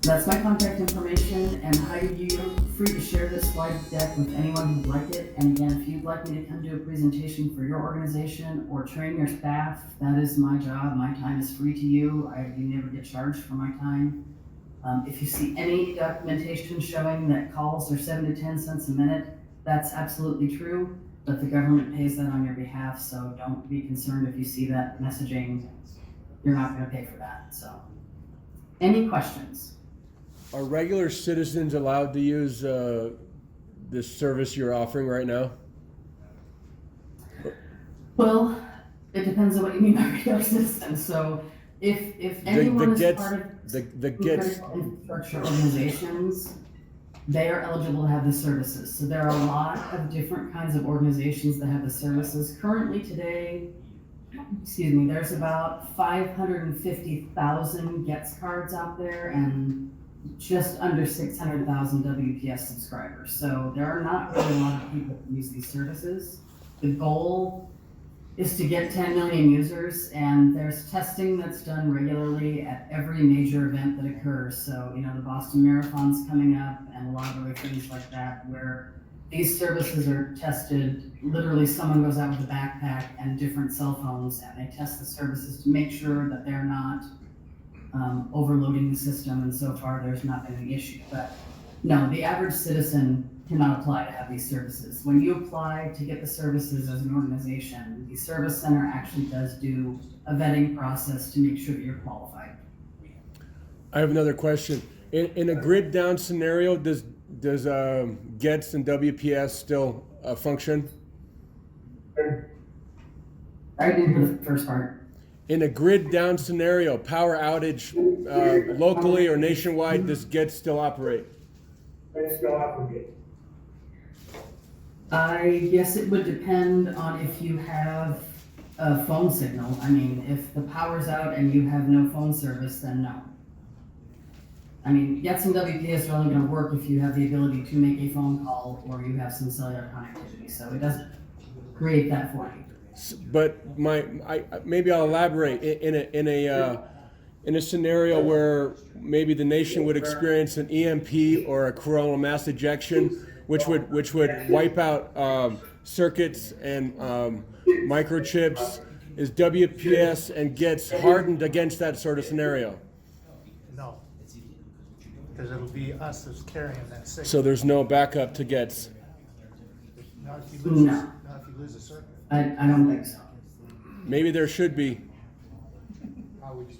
That's my contact information, and you're free to share this slide deck with anyone who'd like it. And again, if you'd like me to come do a presentation for your organization or train your staff, that is my job. My time is free to you. You never get charged for my time. If you see any documentation showing that calls are 7 to 10 cents a minute, that's absolutely true, but the government pays that on your behalf, so don't be concerned if you see that messaging. You're not going to pay for that. So, any questions? Are regular citizens allowed to use this service you're offering right now? Well, it depends on what you mean by regular citizens. So if anyone is part of the gets infrastructure organizations, they are eligible to have the services. So there are a lot of different kinds of organizations that have the services. Currently today, there's about 550,000 GETS cards out there and just under 600,000 WPS subscribers. So there are not really a lot of people who use these services. The goal is to get 10 million users, and there's testing that's done regularly at every major event that occurs. So, the Boston Marathon's coming up and a lot of other things like that, where these services are tested. Literally, someone goes out with a backpack and different cell phones, and they test the services to make sure that they're not overloading the system, and so far there's not been any issue. But no, the average citizen cannot apply to have these services. When you apply to get the services as an organization, the Service Center actually does do a vetting process to make sure that you're qualified. I have another question. In a grid down scenario, does GETS and WPS still function? I didn't hear the first part. In a grid down scenario, power outage locally or nationwide, does GETS still operate? I guess it would depend on if you have a phone signal. I mean, if the power's out and you have no phone service, then no. I mean, GETS and WPS are only going to work if you have the ability to make a phone call or you have some cellular connectivity. So it doesn't create that for you. But maybe I'll elaborate. In a scenario where maybe the nation would experience an EMP or a coronal mass ejection, which would wipe out circuits and microchips, is WPS and GETS hardened against that sort of scenario? No, because it'll be us that's carrying that signal. So there's no backup to GETS? Not if you lose, not if you lose a circuit. I don't think so. Maybe there should be.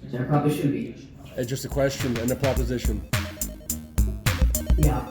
There probably should be. It's just a question and a proposition. Yeah.